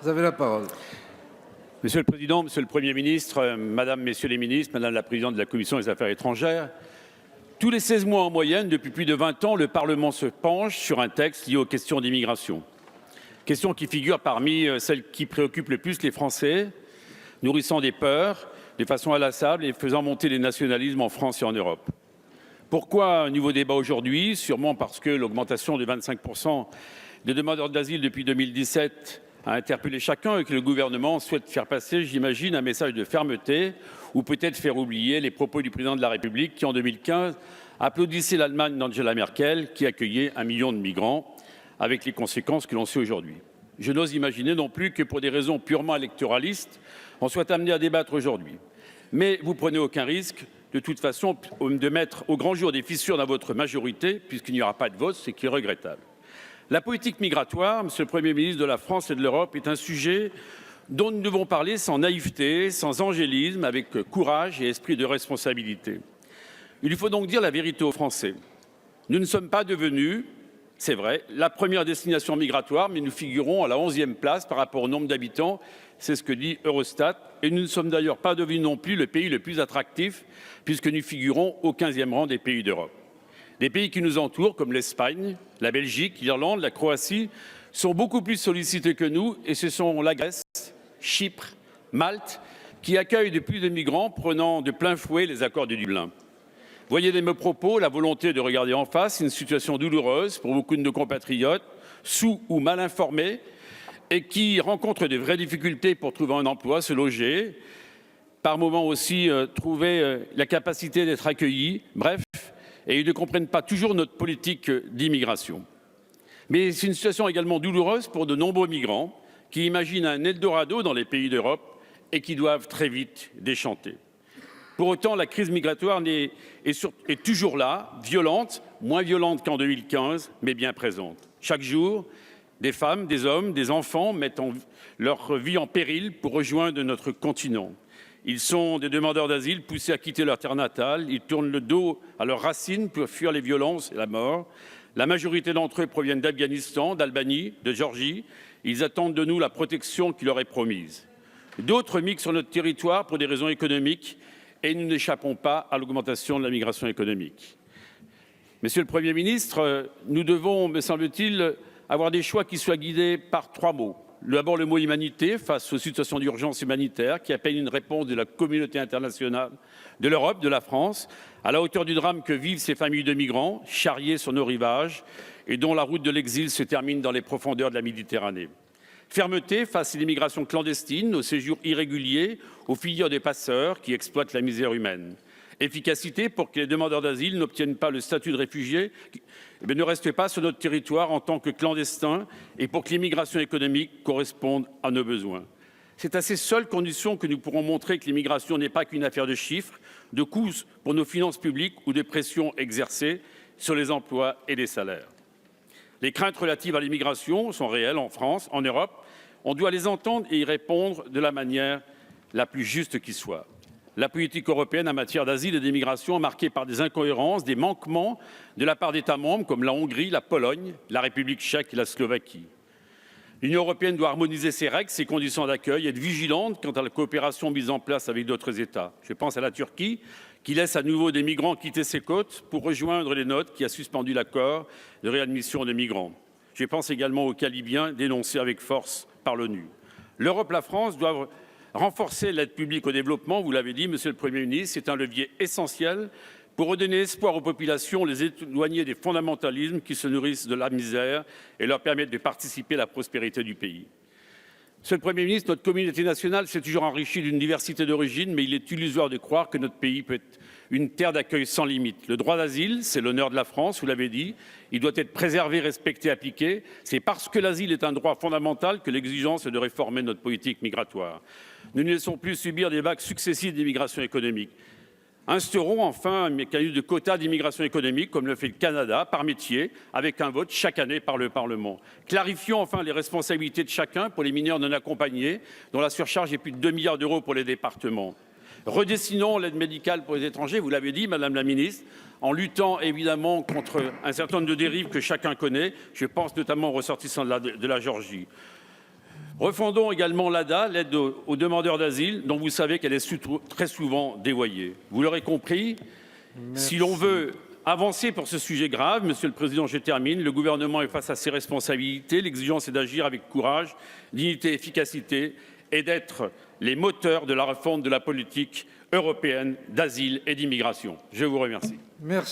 Vous avez la parole. Monsieur le Président, Monsieur le Premier ministre, Madame, Messieurs les ministres, Madame la Présidente de la Commission des Affaires étrangères, tous les 16 mois en moyenne, depuis plus de 20 ans, le Parlement se penche sur un texte lié aux questions d'immigration. Question qui figure parmi celles qui préoccupent le plus les Français, nourrissant des peurs de façon inlassable et faisant monter les nationalismes en France et en Europe. Pourquoi un nouveau débat aujourd'hui? Sûrement parce que l'augmentation de 25% des demandeurs d'asile depuis 2017 a interpellé chacun et que le gouvernement souhaite faire passer, j'imagine, un message de fermeté ou peut-être faire oublier les propos du président de la République qui, en 2015, applaudissait l'Allemagne d'Angela Merkel qui accueillait 1 million de migrants avec les conséquences que l'on sait aujourd'hui. Je n'ose imaginer non plus que pour des raisons purement électoralistes, on soit amené à débattre aujourd'hui. Mais vous prenez aucun risque, de toute façon, de mettre au grand jour des fissures dans votre majorité, puisqu'il n'y aura pas de vote, ce qui est regrettable. La politique migratoire, Monsieur le Premier ministre de la France et de l'Europe, est un sujet dont nous devons parler sans naïveté, sans angélisme, avec courage et esprit de responsabilité. Il faut donc dire la vérité aux Français. Nous ne sommes pas devenus, c'est vrai, la première destination migratoire, mais nous figurons à la 11e place par rapport au nombre d'habitants, c'est ce que dit Eurostat, et nous ne sommes d'ailleurs pas devenus non plus le pays le plus attractif, puisque nous figurons au 15e rang des pays d'Europe. Les pays qui nous entourent, comme l'Espagne, la Belgique, l'Irlande, la Croatie, sont beaucoup plus sollicités que nous, et ce sont la Grèce, Chypre, Malte, qui accueillent de plus de migrants prenant de plein fouet les accords de Dublin. Voyez de mes propos la volonté de regarder en face une situation douloureuse pour beaucoup de nos compatriotes, sous ou mal informés, et qui rencontrent de vraies difficultés pour trouver un emploi, se loger, par moments aussi trouver la capacité d'être accueillis, bref, et ils ne comprennent pas toujours notre politique d'immigration. Mais c'est une situation également douloureuse pour de nombreux migrants qui imaginent un Eldorado dans les pays d'Europe et qui doivent très vite déchanter. Pour autant, la crise migratoire est toujours là, violente, moins violente qu'en 2015, mais bien présente. Chaque jour, des femmes, des hommes, des enfants mettent leur vie en péril pour rejoindre notre continent. Ils sont des demandeurs d'asile poussés à quitter leur terre natale. Ils tournent le dos à leurs racines pour fuir les violences et la mort. La majorité d'entre eux proviennent d'Afghanistan, d'Albanie, de Géorgie. Ils attendent de nous la protection qui leur est promise. D'autres migrent sur notre territoire pour des raisons économiques et nous n'échappons pas à l'augmentation de la migration économique. Monsieur le Premier ministre, nous devons, me semble-t-il, avoir des choix qui soient guidés par 3 mots. D'abord, le mot humanité face aux situations d'urgence humanitaire qui appellent une réponse de la communauté internationale, de l'Europe, de la France, à la hauteur du drame que vivent ces familles de migrants charriés sur nos rivages et dont la route de l'exil se termine dans les profondeurs de la Méditerranée. Fermeté face à l'immigration clandestine, aux séjours irréguliers, aux filières des passeurs qui exploitent la misère humaine. Efficacité pour que les demandeurs d'asile n'obtiennent pas le statut de réfugiés, ne restent pas sur notre territoire en tant que clandestins et pour que l'immigration économique corresponde à nos besoins. C'est à ces seules conditions que nous pourrons montrer que l'immigration n'est pas qu'une affaire de chiffres, de coûts pour nos finances publiques ou de pressions exercées sur les emplois et les salaires. Les craintes relatives à l'immigration sont réelles en France, en Europe. On doit les entendre et y répondre de la manière la plus juste qui soit. La politique européenne en matière d'asile et d'immigration est marquée par des incohérences, des manquements de la part d'États membres comme la Hongrie, la Pologne, la République tchèque et la Slovaquie. L'Union européenne doit harmoniser ses règles, ses conditions d'accueil, être vigilante quant à la coopération mise en place avec d'autres États. Je pense à la Turquie, qui laisse à nouveau des migrants quitter ses côtes pour rejoindre les nôtres, qui a suspendu l'accord de réadmission de migrants. Je pense également aux cas libyens dénoncés avec force par l'ONU. L'Europe, la France doivent renforcer l'aide publique au développement, vous l'avez dit, Monsieur le Premier ministre, c'est un levier essentiel pour redonner espoir aux populations, les éloigner des fondamentalismes qui se nourrissent de la misère et leur permettre de participer à la prospérité du pays. Monsieur le Premier ministre, notre communauté nationale s'est toujours enrichie d'une diversité d'origines, mais il est illusoire de croire que notre pays peut être une terre d'accueil sans limite. Le droit d'asile, c'est l'honneur de la France, vous l'avez dit. Il doit être préservé, respecté, appliqué. C'est parce que l'asile est un droit fondamental que l'exigence est de réformer notre politique migratoire. Nous ne laissons plus subir des vagues successives d'immigration économique. Instaurons enfin un mécanisme de quota d'immigration économique, comme le fait le Canada, par métier, avec un vote chaque année par le Parlement. Clarifions enfin les responsabilités de chacun pour les mineurs non accompagnés, dont la surcharge est plus de 2 milliards d'euros pour les départements. Redessinons l'aide médicale pour les étrangers, vous l'avez dit, Madame la Ministre, en luttant évidemment contre un certain nombre de dérives que chacun connaît. Je pense notamment aux ressortissants de la Géorgie. Refondons également l'ADA, l'aide aux demandeurs d'asile, dont vous savez qu'elle est très souvent dévoyée. Vous l'aurez compris, si l'on veut avancer pour ce sujet grave, Monsieur le Président, je termine, le gouvernement est face à ses responsabilités. L'exigence est d'agir avec courage, dignité et efficacité et d'être les moteurs de la réforme de la politique européenne d'asile et d'immigration. Je vous remercie.